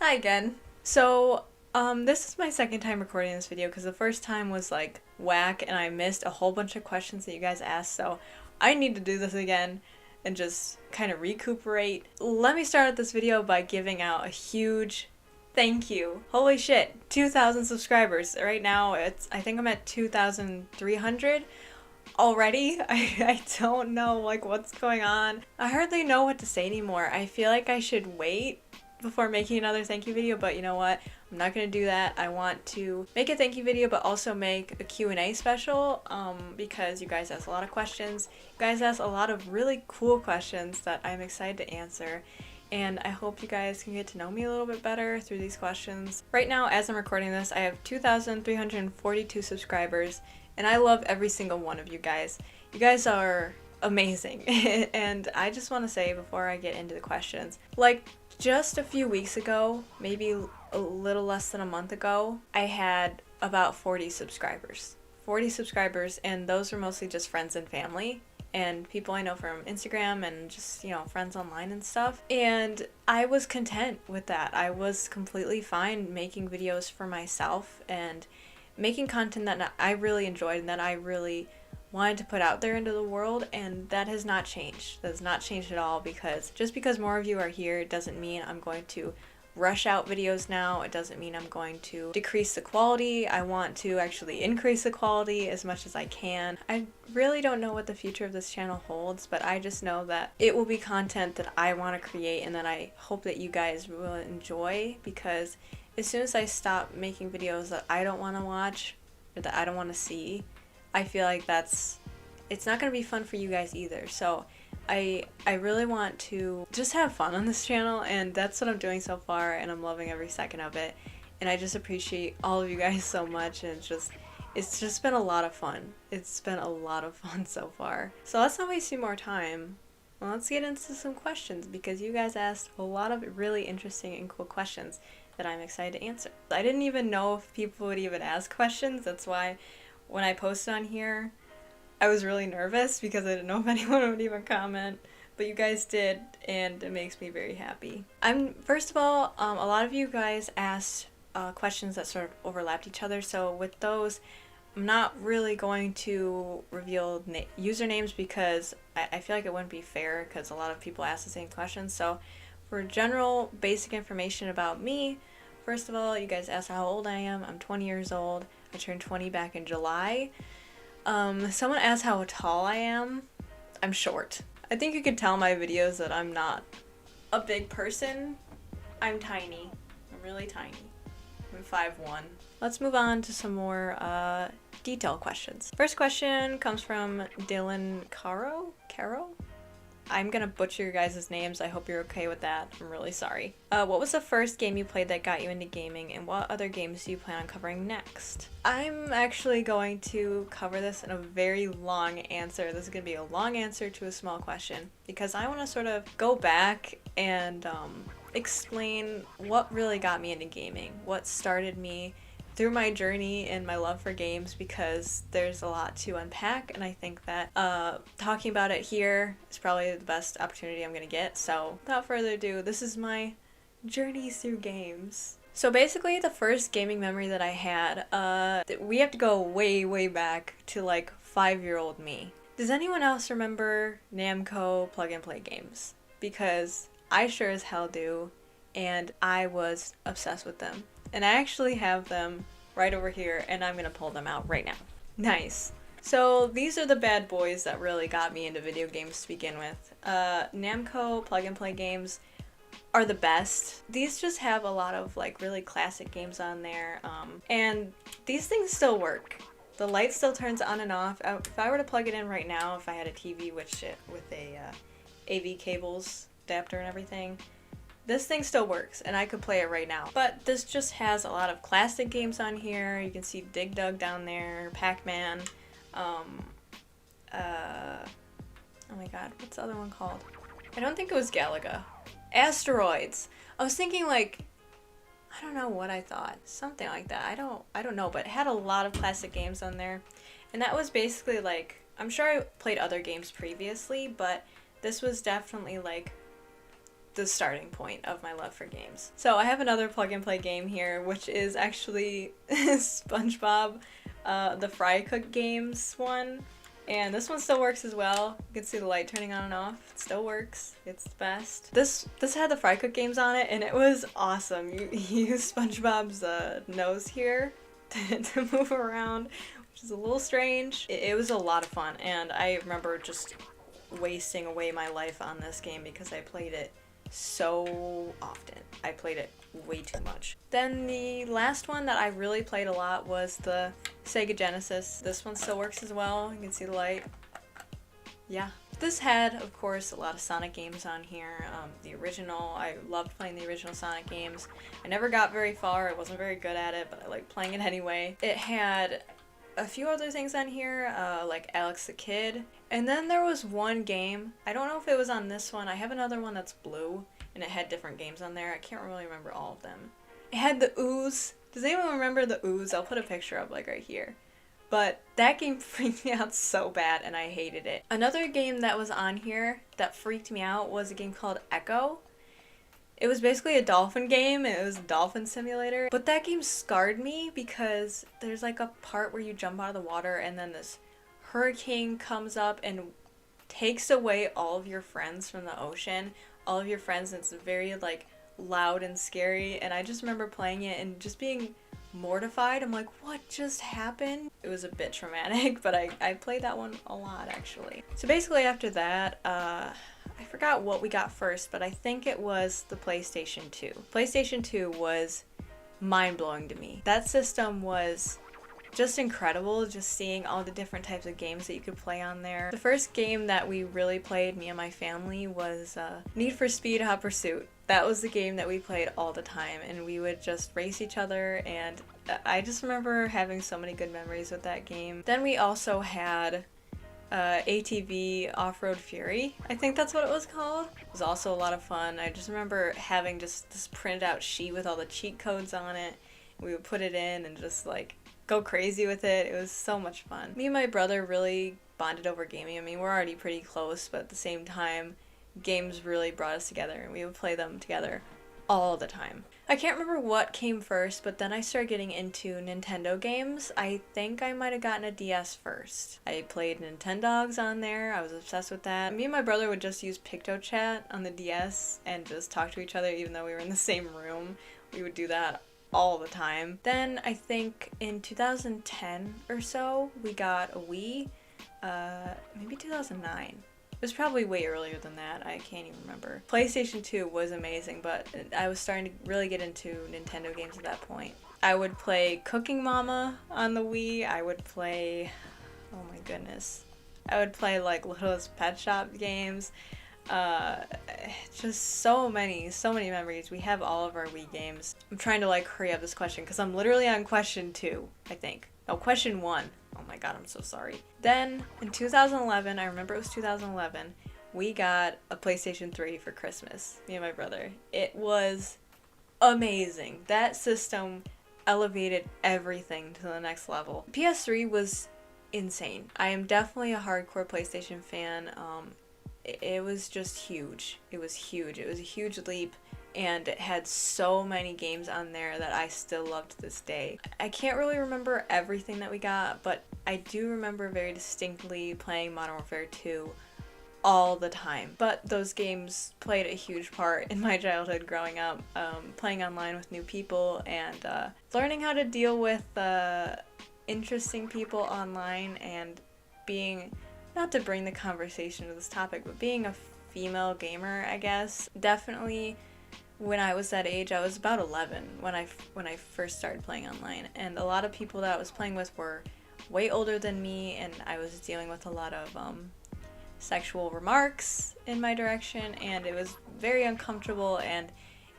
Hi again. This is my second time recording this video because the first time was like whack and I missed a whole bunch of questions that you guys asked, so I need to do this again and just kind of recuperate. Let me start this video by giving out a huge thank you. Holy shit, 2,000 subscribers. Right now I think I'm at 2,300 already. I don't know like what's going on. I hardly know what to say anymore. I feel like I should wait before making another thank you video, but you know what? I'm not gonna do that. I want to make a thank you video but also make a Q&A special because you guys asked a lot of questions. You guys asked a lot of really cool questions that I'm excited to answer, and I hope you guys can get to know me a little bit better through these questions. Right now, as I'm recording this, I have 2,342 subscribers, and I love every single one of you guys. You guys are amazing. And I just want to say before I get into the questions, like just a few weeks ago, maybe a little less than a month ago, I had about 40 subscribers. 40 subscribers, and those were mostly just friends and family and people I know from Instagram and just, you know, friends online and stuff. And I was content with that. I was completely fine making videos for myself and making content that I really enjoyed and that I really wanted to put out there into the world, and that has not changed. That has not changed at all, because just because more of you are here, it doesn't mean I'm going to rush out videos now. It doesn't mean I'm going to decrease the quality. I want to actually increase the quality as much as I can. I really don't know what the future of this channel holds, but I just know that it will be content that I want to create and that I hope that you guys will enjoy, because as soon as I stop making videos that I don't want to watch or that I don't want to see, I feel like it's not going to be fun for you guys either. So I really want to just have fun on this channel, and that's what I'm doing so far, and I'm loving every second of it. And I just appreciate all of you guys so much, and it's just been a lot of fun. It's been a lot of fun so far. So let's not waste any more time. Well, let's get into some questions, because you guys asked a lot of really interesting and cool questions that I'm excited to answer. I didn't even know if people would even ask questions. That's why when I posted on here, I was really nervous because I didn't know if anyone would even comment, but you guys did, and it makes me very happy. First of all, a lot of you guys asked questions that sort of overlapped each other, so with those, I'm not really going to reveal usernames because I feel like it wouldn't be fair, because a lot of people ask the same questions. So for general basic information about me, first of all, you guys asked how old I am. I'm 20 years old. I turned 20 back in July. Someone asked how tall I am. I'm short. I think you could tell in my videos that I'm not a big person. I'm tiny. I'm really tiny. I'm 5'1". Let's move on to some more detailed questions. First question comes from Dylan Caro? I'm gonna butcher your guys' names. I hope you're okay with that. I'm really sorry. What was the first game you played that got you into gaming, and what other games do you plan on covering next? I'm actually going to cover this in a very long answer. This is gonna be a long answer to a small question, because I want to sort of go back and explain what really got me into gaming, what started me through my journey and my love for games, because there's a lot to unpack, and I think that talking about it here is probably the best opportunity I'm gonna get. So without further ado, this is my journey through games. So basically, the first gaming memory that I had, we have to go way back to like 5-year-old me. Does anyone else remember Namco plug-and-play games? Because I sure as hell do, and I was obsessed with them. And I actually have them right over here, and I'm gonna pull them out right now. Nice. So these are the bad boys that really got me into video games to begin with. Namco plug-and-play games are the best. These just have a lot of like really classic games on there, and these things still work. The light still turns on and off. If I were to plug it in right now, if I had a TV with a AV cables adapter and everything, this thing still works, and I could play it right now. But this just has a lot of classic games on here. You can see Dig Dug down there, Pac-Man, oh my god, what's the other one called? I don't think it was Galaga. Asteroids. I was thinking like, I don't know what I thought. Something like that. I don't know, but it had a lot of classic games on there. And that was basically like, I'm sure I played other games previously, but this was definitely like the starting point of my love for games. So I have another plug and play game here, which is actually SpongeBob, the Fry Cook Games one. And this one still works as well. You can see the light turning on and off. It still works. It's the best. This had the Fry Cook games on it, and it was awesome. You use SpongeBob's nose here to move around, which is a little strange. It was a lot of fun, and I remember just wasting away my life on this game because I played it so often. I played it way too much. Then the last one that I really played a lot was the Sega Genesis. This one still works as well. You can see the light. Yeah. This had, of course, a lot of Sonic games on here. The original, I loved playing the original Sonic games. I never got very far. I wasn't very good at it, but I liked playing it anyway. It had a few other things on here, like Alex the Kid. And then there was one game, I don't know if it was on this one, I have another one that's blue, and it had different games on there. I can't really remember all of them. It had the Ooze. Does anyone remember the Ooze? I'll put a picture up like right here. But that game freaked me out so bad, and I hated it. Another game that was on here that freaked me out was a game called Echo. It was basically a dolphin game, and it was a dolphin simulator. But that game scarred me because there's like a part where you jump out of the water and then this hurricane comes up and takes away all of your friends from the ocean. All of your friends, and it's very like loud and scary. And I just remember playing it and just being mortified. I'm like, what just happened? It was a bit traumatic, but I played that one a lot actually. So basically after that, I forgot what we got first, but I think it was the PlayStation 2. PlayStation 2 was mind-blowing to me. That system was just incredible, just seeing all the different types of games that you could play on there. The first game that we really played, me and my family, was Need for Speed Hot Pursuit. That was the game that we played all the time, and we would just race each other, and I just remember having so many good memories with that game. Then we also had ATV Off-Road Fury. I think that's what it was called. It was also a lot of fun. I just remember having just this printed out sheet with all the cheat codes on it. We would put it in and just like go crazy with it. It was so much fun. Me and my brother really bonded over gaming. I mean, we're already pretty close, but at the same time, games really brought us together, and we would play them together all the time. I can't remember what came first, but then I started getting into Nintendo games. I think I might have gotten a DS first. I played Nintendogs on there. I was obsessed with that. Me and my brother would just use PictoChat on the DS and just talk to each other even though we were in the same room. We would do that all the time. Then I think in 2010 or so, we got a Wii. Maybe 2009. It was probably way earlier than that. I can't even remember. PlayStation 2 was amazing, but I was starting to really get into Nintendo games at that point. I would play Cooking Mama on the Wii. I would play, oh my goodness. I would play like Littlest Pet Shop games. Just so many memories. We have all of our Wii games. I'm trying to like hurry up this question because I'm literally on question 2, I think. No, question 1. Oh my god, I'm so sorry. Then, in 2011, I remember it was 2011, we got a PlayStation 3 for Christmas, me and my brother. It was amazing. That system elevated everything to the next level. PS3 was insane. I am definitely a hardcore PlayStation fan. It was just huge. It was huge. It was a huge leap. And it had so many games on there that I still love to this day. I can't really remember everything that we got, but I do remember very distinctly playing Modern Warfare 2 all the time. But those games played a huge part in my childhood growing up, playing online with new people and learning how to deal with interesting people online and being, not to bring the conversation to this topic, but being a female gamer, I guess. Definitely when I was that age, I was about 11 when I first started playing online, and a lot of people that I was playing with were way older than me, and I was dealing with a lot of sexual remarks in my direction, and it was very uncomfortable, and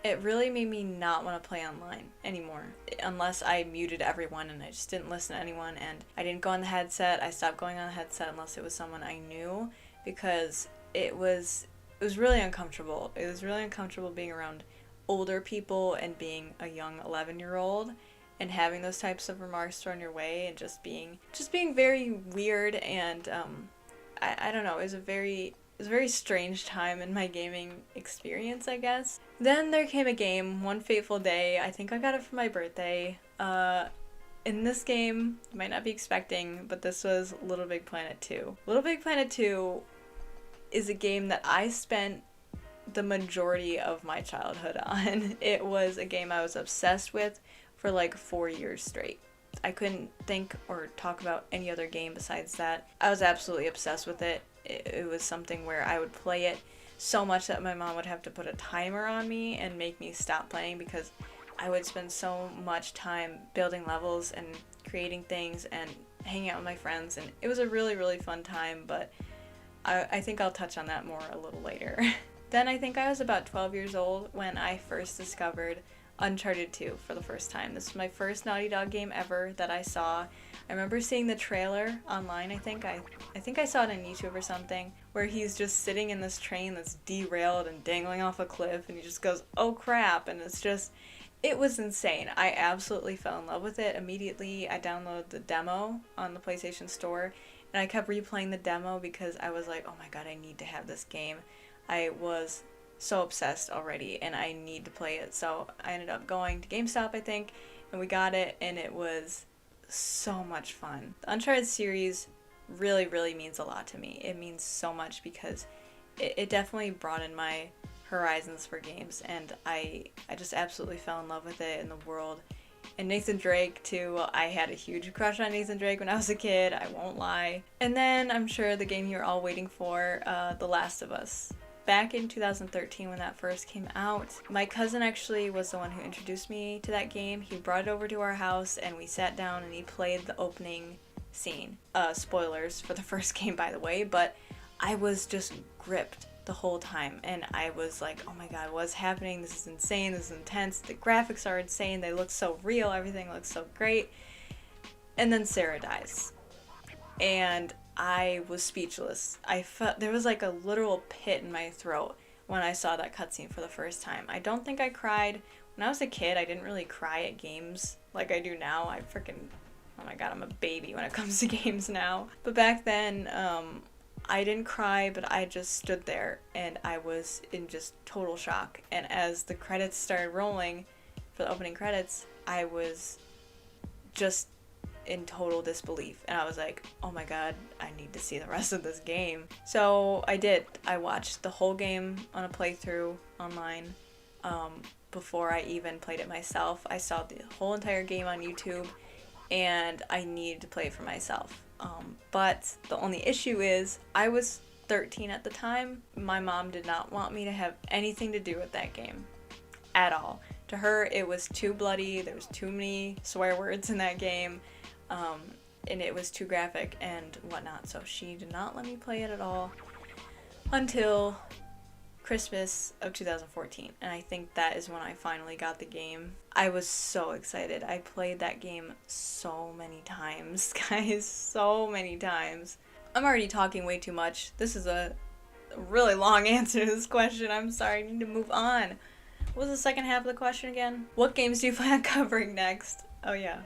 it really made me not want to play online anymore, unless I muted everyone and I just didn't listen to anyone, and I didn't go on the headset. I stopped going on the headset unless it was someone I knew, because it was really uncomfortable. It was really uncomfortable being around older people and being a young 11-year-old and having those types of remarks thrown your way and just being very weird, and I don't know, it was a was a very strange time in my gaming experience, I guess. Then there came a game, one fateful day. I think I got it for my birthday. In this game, you might not be expecting, but this was LittleBigPlanet 2. LittleBigPlanet 2 is a game that I spent the majority of my childhood on. It was a game I was obsessed with for like 4 years straight. I couldn't think or talk about any other game besides that. I was absolutely obsessed with it. It was something where I would play it so much that my mom would have to put a timer on me and make me stop playing because I would spend so much time building levels and creating things and hanging out with my friends, and it was a really, really fun time, but I think I'll touch on that more a little later. Then I think I was about 12 years old when I first discovered Uncharted 2 for the first time. This was my first Naughty Dog game ever that I saw. I remember seeing the trailer online, I think I saw it on YouTube or something, where he's just sitting in this train that's derailed and dangling off a cliff, and he just goes, oh crap, and it was insane. I absolutely fell in love with it immediately. I downloaded the demo on the PlayStation Store, and I kept replaying the demo because I was like, oh my god, I need to have this game. I was so obsessed already, and I need to play it. So I ended up going to GameStop, I think, and we got it, and it was so much fun. The Uncharted series really, really means a lot to me. It means so much because it definitely broadened my horizons for games, and I just absolutely fell in love with it and the world. And Nathan Drake too. I had a huge crush on Nathan Drake when I was a kid, I won't lie. And then I'm sure the game you're all waiting for, The Last of Us. Back in 2013 when that first came out, my cousin actually was the one who introduced me to that game. He brought it over to our house and we sat down and he played the opening scene. Spoilers for the first game, by the way, but I was just gripped the whole time, and I was like, oh my god, what's happening? This is insane, this is intense, the graphics are insane, they look so real, everything looks so great. And then Sarah dies, and I was speechless. I felt there was like a literal pit in my throat when I saw that cutscene for the first time. I don't think I cried. When I was a kid, I didn't really cry at games like I do now. Oh my god, I'm a baby when it comes to games now. But back then, I didn't cry, but I just stood there and I was in just total shock. And as the credits started rolling for the opening credits, I was just in total disbelief. And I was like, oh my god, I need to see the rest of this game. So I did. I watched the whole game on a playthrough online before I even played it myself. I saw the whole entire game on YouTube and I needed to play it for myself. But the only issue is I was 13 at the time. My mom did not want me to have anything to do with that game at all. To her, it was too bloody, there was too many swear words in that game, and it was too graphic and whatnot, so she did not let me play it at all until Christmas of 2014, and I think that is when I finally got the game. I was so excited. I played that game so many times, guys, so many times. I'm already talking way too much. This is a really long answer to this question. I'm sorry, I need to move on. What was the second half of the question again? What games do you plan on covering next? Oh yeah.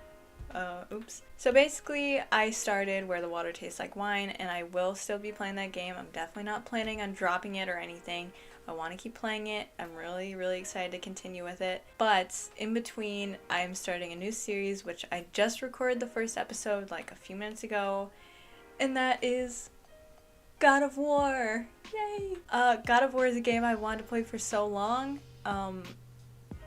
Oops. So basically, I started Where the Water Tastes Like Wine, and I will still be playing that game. I'm definitely not planning on dropping it or anything. I want to keep playing it. I'm really, really excited to continue with it. But in between, I'm starting a new series, which I just recorded the first episode like a few minutes ago, and that is God of War. Yay! God of War is a game I wanted to play for so long.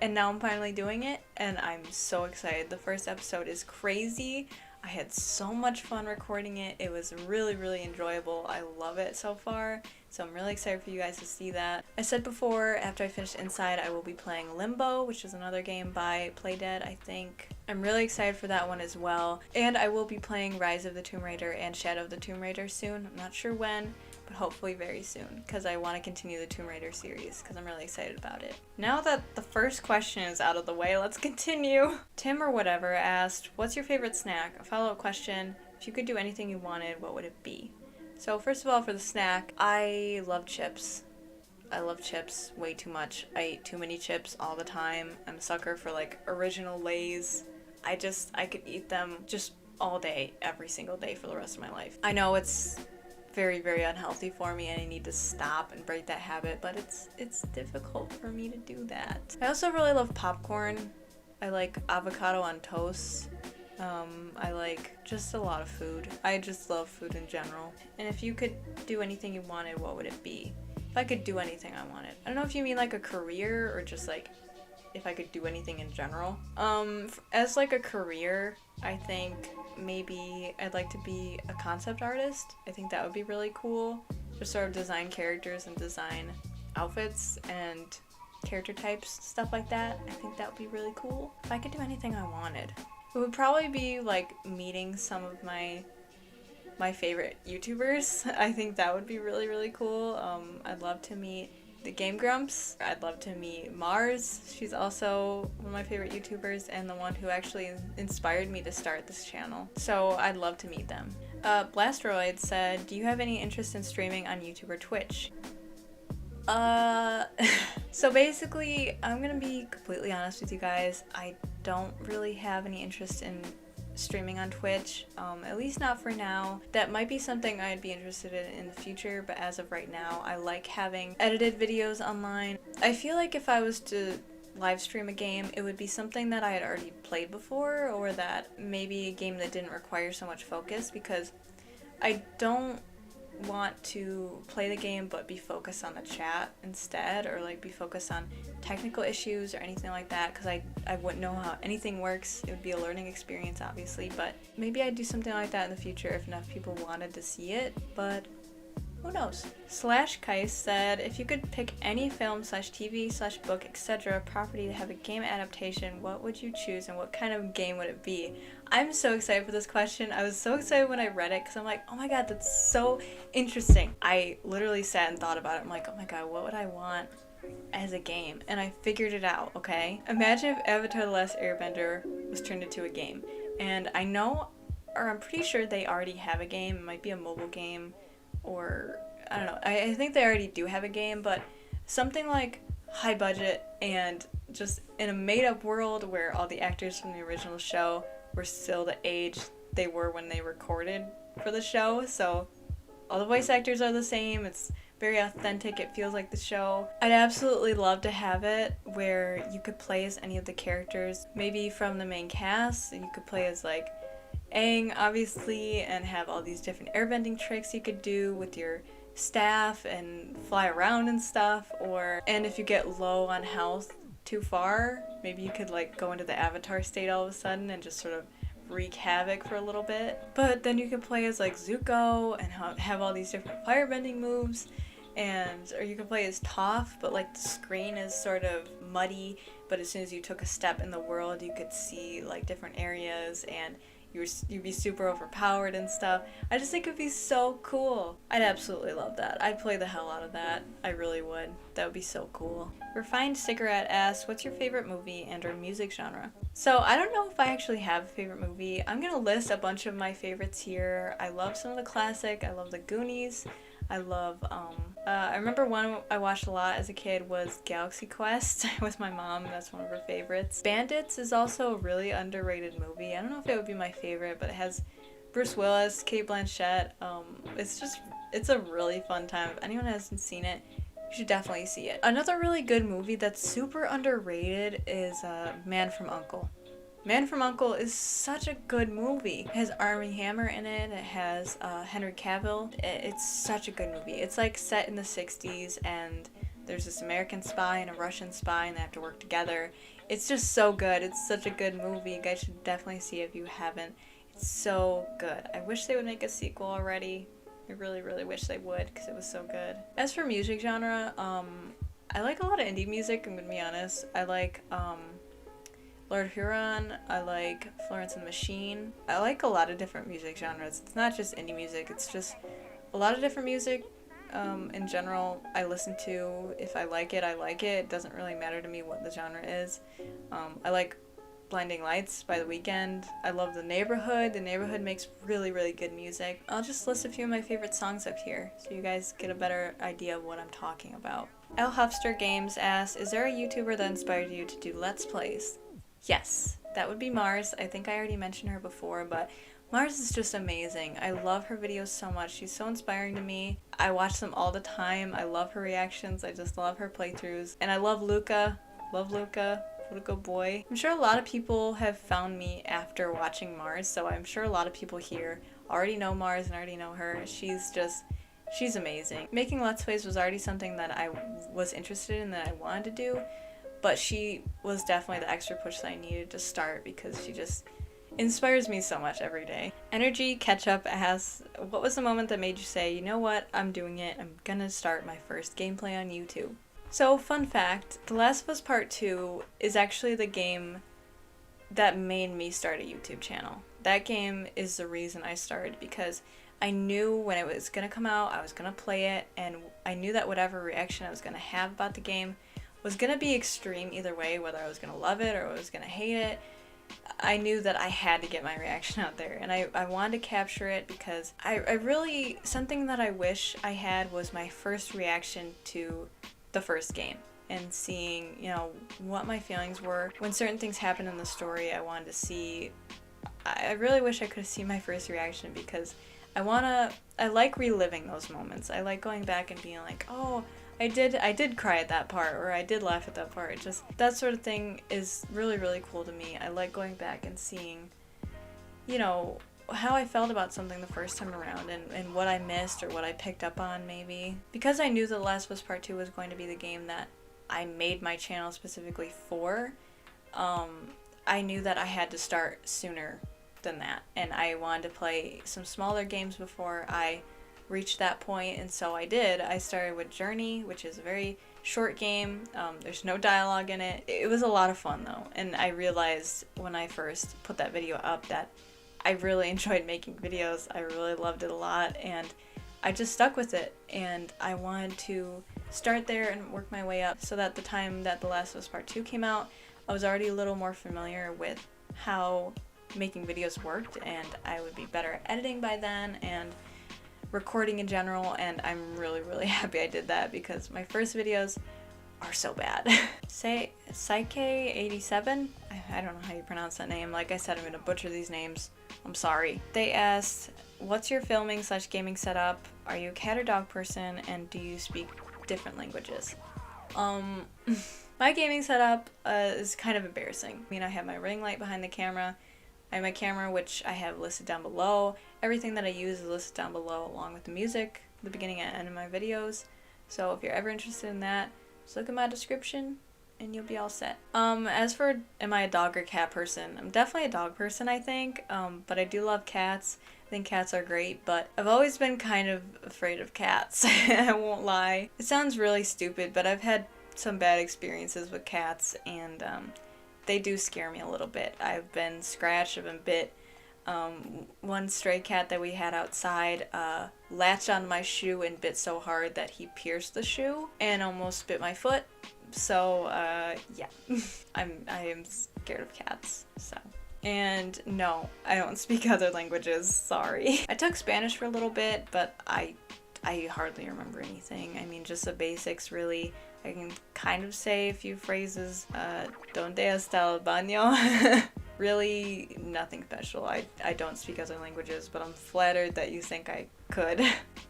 And now I'm finally doing it, and I'm so excited. The first episode is crazy. I had so much fun recording it. It was really, really enjoyable. I love it so far, so I'm really excited for you guys to see that. I said before, after I finish Inside, I will be playing Limbo, which is another game by Playdead, I think. I'm really excited for that one as well. And I will be playing Rise of the Tomb Raider and Shadow of the Tomb Raider soon. I'm not sure when, but hopefully very soon, because I want to continue the Tomb Raider series, because I'm really excited about it. Now that the first question is out of the way, let's continue. Tim or whatever asked, what's your favorite snack? A follow-up question, if you could do anything you wanted, what would it be? So first of all, for the snack, I love chips. I love chips way too much. I eat too many chips all the time. I'm a sucker for like original Lay's. I could eat them just all day, every single day for the rest of my life. I know it's very, very unhealthy for me, and I need to stop and break that habit, but it's difficult for me to do that. I also really love popcorn. I like avocado on toast. I like just a lot of food. I just love food in general. And if you could do anything you wanted, what would it be? If I could do anything I wanted. I don't know if you mean like a career or just like if I could do anything in general. As like a career, I think maybe I'd like to be a concept artist. I think that would be really cool. Just sort of design characters and design outfits and character types, stuff like that. I think that would be really cool. If I could do anything I wanted, it would probably be like meeting some of my favorite YouTubers. I think that would be really, really cool. I'd love to meet the Game Grumps. I'd love to meet Mars. She's also one of my favorite YouTubers and the one who actually inspired me to start this channel. So I'd love to meet them. Blasteroid said, do you have any interest in streaming on YouTube or Twitch? So basically, I'm gonna be completely honest with you guys. I don't really have any interest in streaming on Twitch, at least not for now. That might be something I'd be interested in the future, but as of right now, I like having edited videos online. I feel like if I was to live stream a game, it would be something that I had already played before, or that maybe a game that didn't require so much focus, because I don't want to play the game but be focused on the chat instead, or like be focused on technical issues or anything like that, because I wouldn't know how anything works. It would be a learning experience, obviously, but maybe I'd do something like that in the future if enough people wanted to see it, but who knows? /Kais said, if you could pick any film / TV / book, etc. property to have a game adaptation, what would you choose and what kind of game would it be? I'm so excited for this question. I was so excited when I read it because I'm like, oh my god, that's so interesting. I literally sat and thought about it. I'm like, oh my god, what would I want as a game? And I figured it out, okay? Imagine if Avatar: The Last Airbender was turned into a game. And I know, or I'm pretty sure they already have a game. It might be a mobile game, or I don't know. I think they already do have a game, but something like high budget and just in a made-up world where all the actors from the original show were still the age they were when they recorded for the show, so all the voice actors are the same. It's very authentic. It feels like the show. I'd absolutely love to have it where you could play as any of the characters, maybe from the main cast, and you could play as like Aang, obviously, and have all these different airbending tricks you could do with your staff and fly around and stuff. And if you get low on health too far, maybe you could like go into the Avatar state all of a sudden and just sort of wreak havoc for a little bit. But then you could play as like Zuko and have all these different firebending moves, or you could play as Toph, but like the screen is sort of muddy, but as soon as you took a step in the world, you could see like different areas and you'd be super overpowered and stuff. I just think it'd be so cool. I'd absolutely love that. I'd play the hell out of that. I really would. That would be so cool. Refined Cigarette asks, what's your favorite movie and or music genre? So I don't know if I actually have a favorite movie. I'm gonna list a bunch of my favorites here. I love some of the classic. I love The Goonies. I love, I remember one I watched a lot as a kid was Galaxy Quest with my mom. That's one of her favorites. Bandits is also a really underrated movie. I don't know if it would be my favorite, but it has Bruce Willis, Cate Blanchett. It's a really fun time. If anyone hasn't seen it, you should definitely see it. Another really good movie that's super underrated is Man from U.N.C.L.E. Man from U.N.C.L.E. is such a good movie. It has Armie Hammer in it. It has Henry Cavill. It's such a good movie. It's like set in the 60s and there's this American spy and a Russian spy and they have to work together. It's just so good. It's such a good movie. You guys should definitely see it if you haven't. It's so good. I wish they would make a sequel already. I really, really wish they would because it was so good. As for music genre, I like a lot of indie music, I'm gonna be honest. I like Lord Huron, I like Florence and the Machine. I like a lot of different music genres. It's not just indie music, it's just a lot of different music. In general, I listen to. If I like it, I like it. It doesn't really matter to me what the genre is. I like Blinding Lights by The Weeknd. I love The Neighborhood. The Neighborhood makes really, really good music. I'll just list a few of my favorite songs up here so you guys get a better idea of what I'm talking about. L. Huffster Games asks, is there a YouTuber that inspired you to do Let's Plays? Yes, that would be Mars. I think I already mentioned her before, but Mars is just amazing. I love her videos so much. She's so inspiring to me. I watch them all the time. I love her reactions. I just love her playthroughs. And I love Luca. Love Luca. What a good boy. I'm sure a lot of people have found me after watching Mars, so I'm sure a lot of people here already know Mars and already know her. She's amazing. Making Let's Plays was already something that I was interested in, that I wanted to do, but she was definitely the extra push that I needed to start because she just inspires me so much every day. Energy Ketchup asks, what was the moment that made you say, you know what, I'm doing it, I'm gonna start my first gameplay on YouTube? So, fun fact, The Last of Us Part 2 is actually the game that made me start a YouTube channel. That game is the reason I started, because I knew when it was gonna come out, I was gonna play it, and I knew that whatever reaction I was gonna have about the game was gonna be extreme either way, whether I was gonna love it or I was gonna hate it. I knew that I had to get my reaction out there, and I wanted to capture it because I really, something that I wish I had was my first reaction to the first game, and seeing, you know, what my feelings were. When certain things happened in the story, I wanted to see, I really wish I could have seen my first reaction, because I like reliving those moments. I like going back and being like, oh, I did cry at that part, or I did laugh at that part. It just, that sort of thing is really, really cool to me. I like going back and seeing, you know, how I felt about something the first time around, and what I missed or what I picked up on maybe. Because I knew that The Last of Us Part 2 was going to be the game that I made my channel specifically for, I knew that I had to start sooner than that. And I wanted to play some smaller games before I reached that point, and so I did. I started with Journey, which is a very short game. There's no dialogue in it. It was a lot of fun though, and I realized when I first put that video up that I really enjoyed making videos. I really loved it a lot, and I just stuck with it, and I wanted to start there and work my way up so that the time that The Last of Us Part 2 came out, I was already a little more familiar with how making videos worked, and I would be better at editing by then and recording in general, and I'm really, really happy I did that because my first videos are so bad. Say Psyche87? I don't know how you pronounce that name. Like I said, I'm gonna butcher these names. I'm sorry. They asked, what's your filming / gaming setup? Are you a cat or dog person, and do you speak different languages? My gaming setup is kind of embarrassing. I mean, I have my ring light behind the camera. I have my camera, which I have listed down below. Everything that I use is listed down below, along with the music, the beginning and end of my videos. So if you're ever interested in that, just look at my description and you'll be all set. As for am I a dog or cat person, I'm definitely a dog person, I think, but I do love cats. I think cats are great, but I've always been kind of afraid of cats. I won't lie. It sounds really stupid, but I've had some bad experiences with cats, and they do scare me a little bit. I've been scratched, I've been bit. One stray cat that we had outside latched on my shoe and bit so hard that he pierced the shoe and almost bit my foot. So yeah, I am scared of cats. So, and no, I don't speak other languages. Sorry. I took Spanish for a little bit, but I hardly remember anything. I mean, just the basics really. I can kind of say a few phrases. Donde está el baño? Really nothing special. I don't speak other languages, but I'm flattered that you think I could.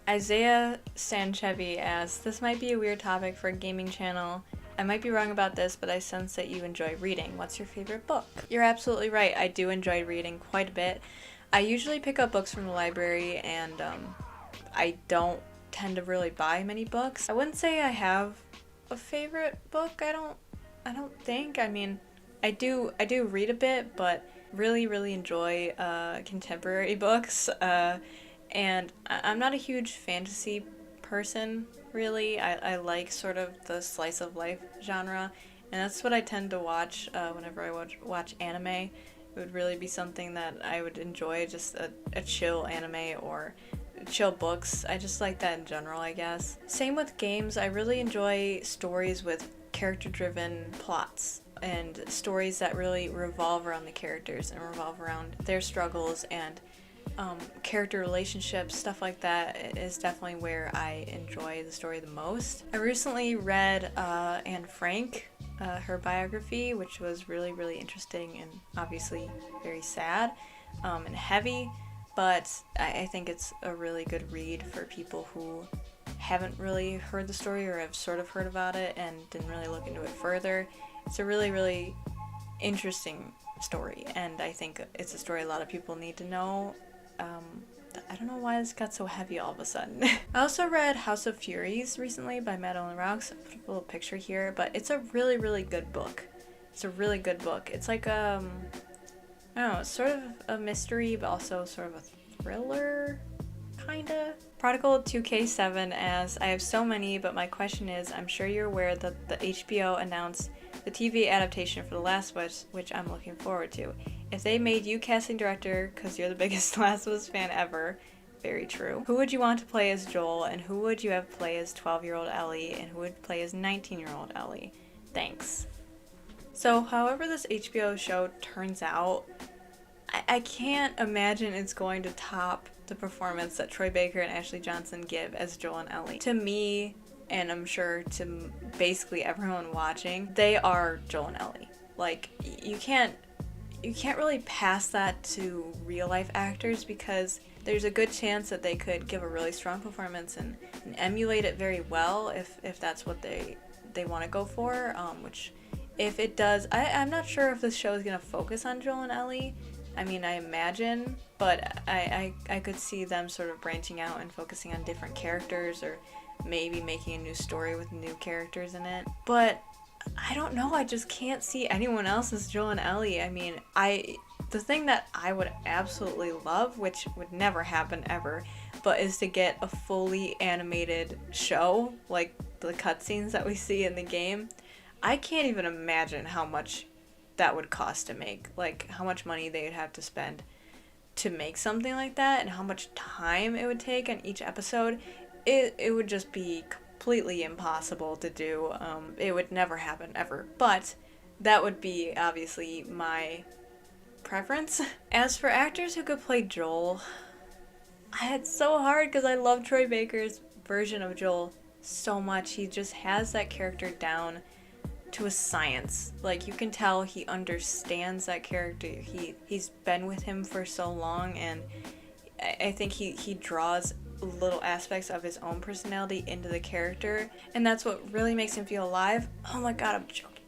Isaiah Sanchevi asks, this might be a weird topic for a gaming channel. I might be wrong about this, but I sense that you enjoy reading. What's your favorite book? You're absolutely right. I do enjoy reading quite a bit. I usually pick up books from the library, and I don't tend to really buy many books. I wouldn't say I have a favorite book. I don't think. I mean, I do read a bit, but really enjoy contemporary books, and I'm not a huge fantasy person, really. I like sort of the slice of life genre, and that's what I tend to watch whenever I watch anime. It would really be something that I would enjoy, just a chill anime or chill books. I just like that in general, I guess. Same with games. I really enjoy stories with character-driven plots and stories that really revolve around the characters and revolve around their struggles and character relationships. Stuff like that is definitely where I enjoy the story the most. I recently read Anne Frank, her biography, which was really interesting and obviously very sad and heavy. but I think it's a really good read for people who haven't really heard the story or have sort of heard about it and didn't really look into it further. It's a really, really interesting story, and I think it's a story a lot of people need to know. I don't know why this got so heavy all of a sudden. I also read House of Furies recently by Madeline Rocks. I'll put a little picture here, but it's a really, really good book. It's a really good book. It's like I don't know, it's sort of a mystery, but also sort of a thriller, kinda. Prodigal 2K7 asks, I have so many, but my question is, I'm sure you're aware that the HBO announced the TV adaptation for The Last of Us, which I'm looking forward to. If they made you casting director, because you're the biggest Last of Us fan ever, very true, who would you want to play as Joel, and who would you have play as 12-year-old Ellie, and who would play as 19-year-old Ellie? Thanks. So, however this HBO show turns out, I can't imagine it's going to top the performance that Troy Baker and Ashley Johnson give as Joel and Ellie. To me, and I'm sure to basically everyone watching, they are Joel and Ellie. Like, you can't really pass that to real life actors, because there's a good chance that they could give a really strong performance and emulate it very well if that's what they want to go for, which if it does, I'm not sure if this show is going to focus on Joel and Ellie. I mean, I imagine, but I could see them sort of branching out and focusing on different characters, or maybe making a new story with new characters in it. But I don't know, I just can't see anyone else as Joel and Ellie. I mean, the thing that I would absolutely love, which would never happen ever, but is to get a fully animated show, like the cutscenes that we see in the game. I can't even imagine how much that would cost to make, like how much money they would have to spend to make something like that, and how much time it would take on each episode. It would just be completely impossible to do. It would never happen ever, but that would be obviously my preference. As for actors who could play Joel, it's so hard because I love Troy Baker's version of Joel so much. He just has that character down to a science. Like, you can tell he understands that character. He's been with him for so long, and I think he draws little aspects of his own personality into the character, and that's what really makes him feel alive. Oh my god, I'm choking.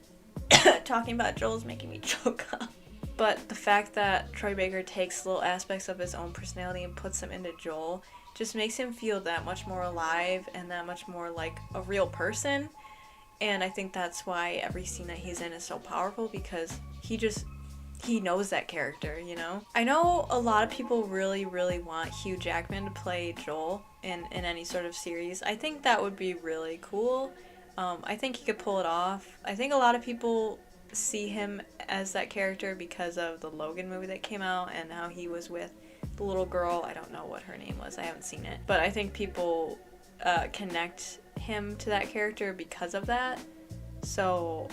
Talking about Joel is making me choke up. But the fact that Troy Baker takes little aspects of his own personality and puts them into Joel just makes him feel that much more alive and that much more like a real person. And I think that's why every scene that he's in is so powerful, because he knows that character, you know? I know a lot of people really, really want Hugh Jackman to play Joel in any sort of series. I think that would be really cool. I think he could pull it off. I think a lot of people see him as that character because of the Logan movie that came out and how he was with the little girl. I don't know what her name was. I haven't seen it. But I think people connect him to that character because of that. So,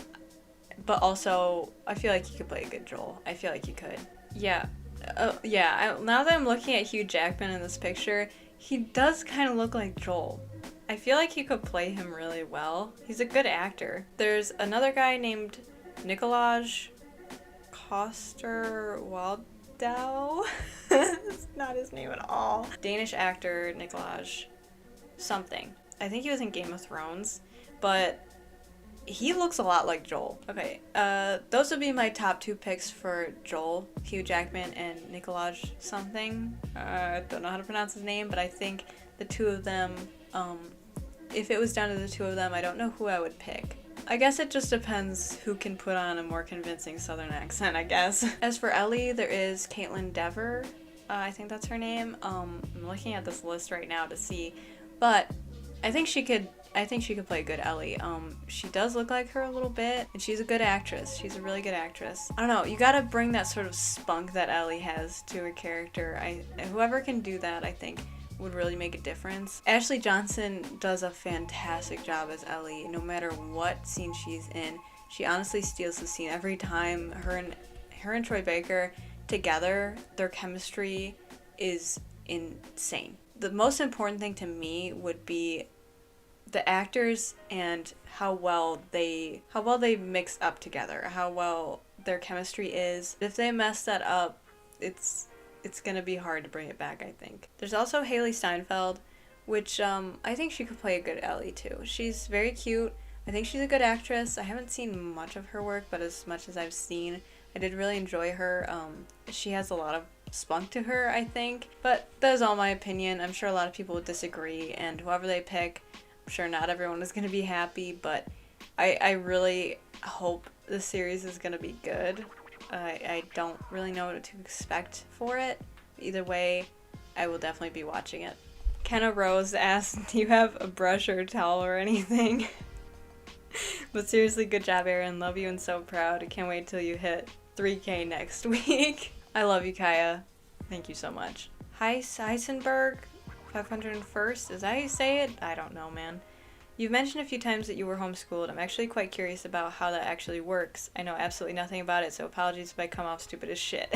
but also I feel like he could play a good Joel. I feel like he could. Yeah. Now that I'm looking at Hugh Jackman in this picture, he does kind of look like Joel. I feel like he could play him really well. He's a good actor. There's another guy named Nikolaj Coster-Waldau. That's not his name at all. Danish actor Nikolaj something. I think he was in Game of Thrones, but he looks a lot like Joel. Okay, those would be my top two picks for Joel, Hugh Jackman and Nikolaj something. I don't know how to pronounce his name, but I think the two of them, if it was down to the two of them, I don't know who I would pick. I guess it just depends who can put on a more convincing southern accent, I guess. As for Ellie, there is Caitlin Dever. I think that's her name. I'm looking at this list right now to see, but I think she could play a good Ellie. She does look like her a little bit, and she's a good actress. She's a really good actress. I don't know, you gotta bring that sort of spunk that Ellie has to her character. Whoever can do that, I think, would really make a difference. Ashley Johnson does a fantastic job as Ellie, no matter what scene she's in. She honestly steals the scene every time. Her and Troy Baker together, their chemistry is insane. The most important thing to me would be the actors and how well they mix up together, how well their chemistry is. If they mess that up, it's it's gonna be hard to bring it back, I think. There's also Haley Steinfeld, which I think she could play a good Ellie too. She's very cute. I think she's a good actress. I haven't seen much of her work, but as much as I've seen, I did really enjoy her. She has a lot of spunk to her, I think. But that is all my opinion. I'm sure a lot of people would disagree, and whoever they pick, I'm sure not everyone is going to be happy, but I really hope the series is going to be good. I don't really know what to expect for it. Either way, I will definitely be watching it. Kenna Rose asked, do you have a brush or a towel or anything? But seriously, good job, Erin. Love you and so proud. I can't wait till you hit 3K next week. I love you, Kaya. Thank you so much. Hi, Heisenberg 501st. Is that how you say it? I don't know, man. You've mentioned a few times that you were homeschooled. I'm actually quite curious about how that actually works. I know absolutely nothing about it, so apologies if I come off stupid as shit.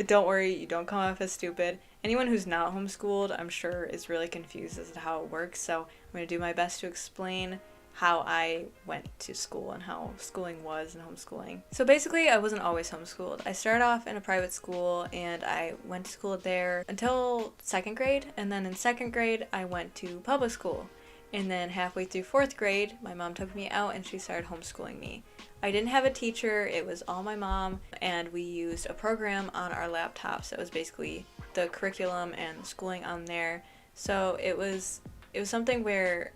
Don't worry, you don't come off as stupid. Anyone who's not homeschooled, I'm sure, is really confused as to how it works, so I'm going to do my best to explain how I went to school and how schooling was and homeschooling. So basically, I wasn't always homeschooled. I started off in a private school and I went to school there until 2nd grade, and then in 2nd grade, I went to public school. And then halfway through 4th grade, my mom took me out and she started homeschooling me. I didn't have a teacher, it was all my mom, and we used a program on our laptops that was basically the curriculum and schooling on there. So it was something where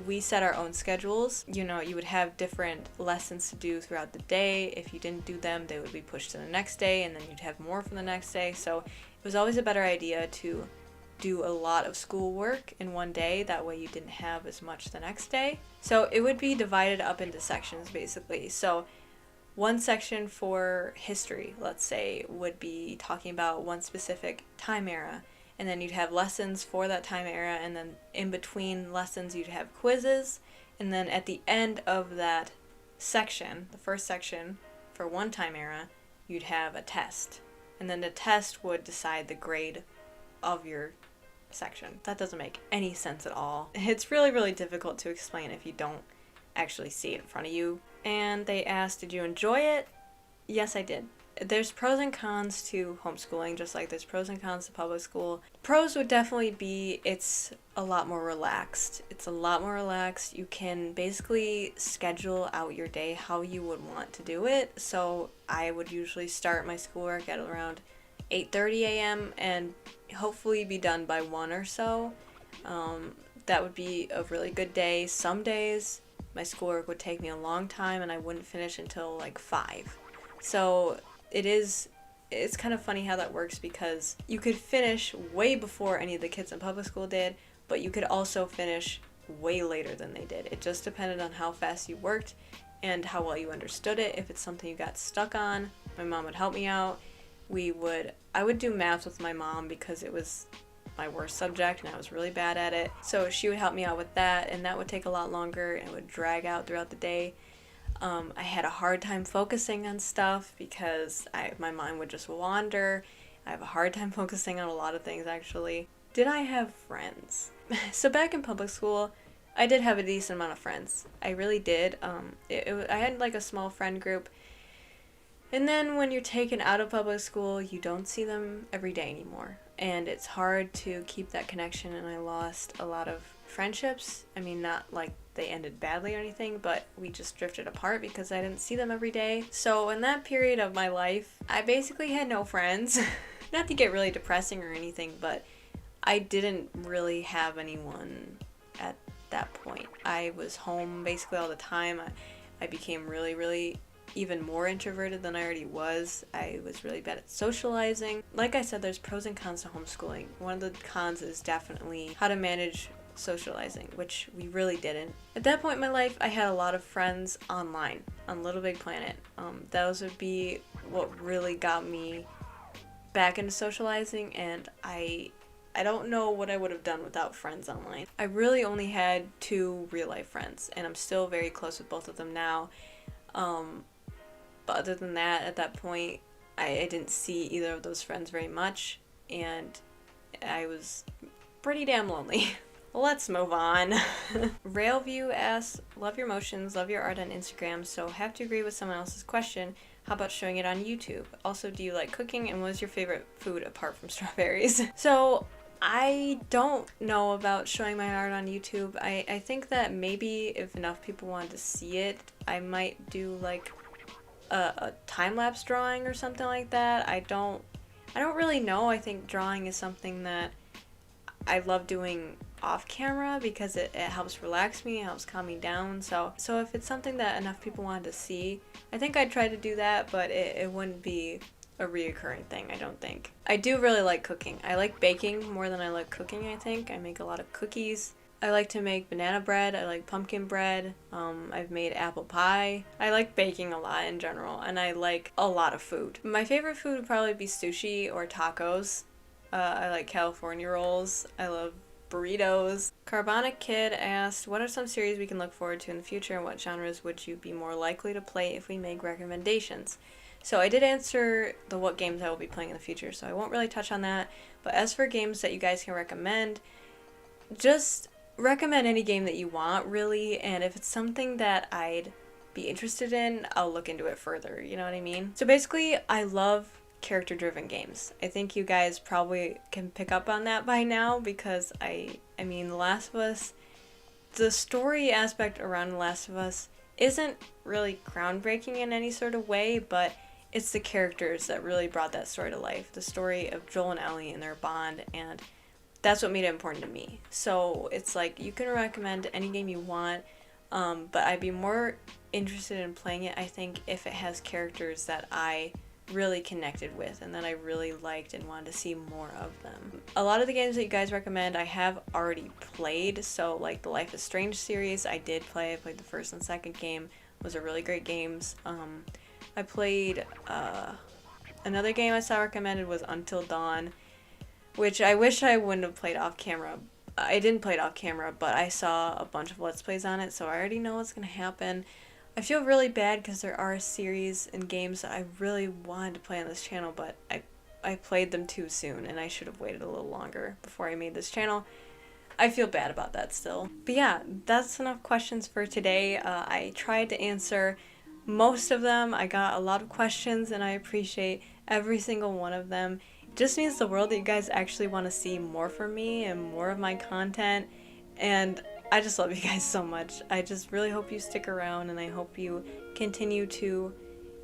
we set our own schedules. You know, you would have different lessons to do throughout the day. If you didn't do them, they would be pushed to the next day, and then you'd have more for the next day. So it was always a better idea to do a lot of schoolwork in one day. That way you didn't have as much the next day. So it would be divided up into sections, basically. So one section for history, let's say, would be talking about one specific time era. And then you'd have lessons for that time era, and then in between lessons you'd have quizzes, and then at the end of that section, the first section for one time era, you'd have a test. And then the test would decide the grade of your section. That doesn't make any sense at all. It's really, really difficult to explain if you don't actually see it in front of you. And they asked, did you enjoy it? Yes, I did. There's pros and cons to homeschooling, just like there's pros and cons to public school. Pros would definitely be it's a lot more relaxed. It's a lot more relaxed. You can basically schedule out your day how you would want to do it. So I would usually start my schoolwork at around 8:30 a.m. and hopefully be done by 1 or so. That would be a really good day. Some days my schoolwork would take me a long time and I wouldn't finish until like 5. So it's kind of funny how that works, because you could finish way before any of the kids in public school did, but you could also finish way later than they did. It just depended on how fast you worked and how well you understood it. If it's something you got stuck on, my mom would help me out. I would do math with my mom because it was my worst subject and I was really bad at it. So she would help me out with that, and that would take a lot longer and it would drag out throughout the day. I had a hard time focusing on stuff because my mind would just wander. I have a hard time focusing on a lot of things, actually. Did I have friends? So back in public school, I did have a decent amount of friends. I really did. I had like a small friend group. And then when you're taken out of public school, you don't see them every day anymore. And it's hard to keep that connection, and I lost a lot of friendships. I mean, not like they ended badly or anything, but we just drifted apart because I didn't see them every day. So in that period of my life, I basically had no friends. Not to get really depressing or anything, but I didn't really have anyone at that point. I was home basically all the time. I became really, really even more introverted than I already was. I was really bad at socializing. Like I said, there's pros and cons to homeschooling. One of the cons is definitely how to manage socializing, which we really didn't. At that point in my life, I had a lot of friends online on LittleBigPlanet. Those would be what really got me back into socializing, and I don't know what I would have done without friends online. I really only had 2 real life friends, and I'm still very close with both of them now. But other than that, at that point, I didn't see either of those friends very much, and I was pretty damn lonely. let's move on. Railview asks, love your motions, love your art on Instagram, so have to agree with someone else's question. How about showing it on YouTube? Also, do you like cooking, and what is your favorite food apart from strawberries? So I don't know about showing my art on YouTube. I think that maybe if enough people wanted to see it, I might do like a time-lapse drawing or something like that. I don't really know. I think drawing is something that I love doing off camera because it helps relax me, it helps calm me down. So if it's something that enough people wanted to see, I think I'd try to do that, but it wouldn't be a reoccurring thing, I don't think. I do really like cooking. I like baking more than I like cooking, I think. I make a lot of cookies. I like to make banana bread. I like pumpkin bread. I've made apple pie. I like baking a lot in general, and I like a lot of food. My favorite food would probably be sushi or tacos. I like California rolls. I love burritos. Carbonic Kid asked, what are some series we can look forward to in the future, and what genres would you be more likely to play if we make recommendations? So I did answer the what games I will be playing in the future, so I won't really touch on that. But as for games that you guys can recommend, just recommend any game that you want, really, and if it's something that I'd be interested in, I'll look into it further, you know what I mean? So basically, I love character-driven games. I think you guys probably can pick up on that by now, because I mean, The Last of Us, the story aspect around The Last of Us isn't really groundbreaking in any sort of way, but it's the characters that really brought that story to life. The story of Joel and Ellie and their bond, and that's what made it important to me. So it's like, you can recommend any game you want, but I'd be more interested in playing it, I think, if it has characters that I really connected with and that I really liked and wanted to see more of them. A lot of the games that you guys recommend I have already played, so like the Life is Strange series I did play. I played the first and second game. Those are really great games. I played another game I saw recommended was Until Dawn, which I wish I wouldn't have played off camera. I didn't play it off camera, but I saw a bunch of Let's Plays on it, so I already know what's going to happen. I feel really bad because there are series and games that I really wanted to play on this channel, but I played them too soon, and I should have waited a little longer before I made this channel. I feel bad about that still. But yeah, that's enough questions for today. I tried to answer most of them. I got a lot of questions, and I appreciate every single one of them. It just means the world that you guys actually want to see more from me and more of my content, and I just love you guys so much. I just really hope you stick around, and I hope you continue to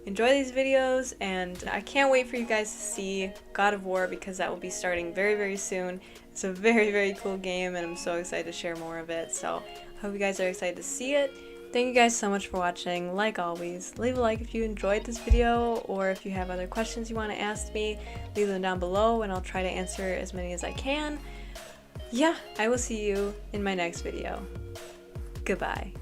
enjoy these videos, and I can't wait for you guys to see God of War, because that will be starting very, very soon. It's a very, very cool game, and I'm so excited to share more of it, so I hope you guys are excited to see it. Thank you guys so much for watching. Like always, leave a like if you enjoyed this video, or if you have other questions you want to ask me, leave them down below, and I'll try to answer as many as I can. Yeah, I will see you in my next video. Goodbye.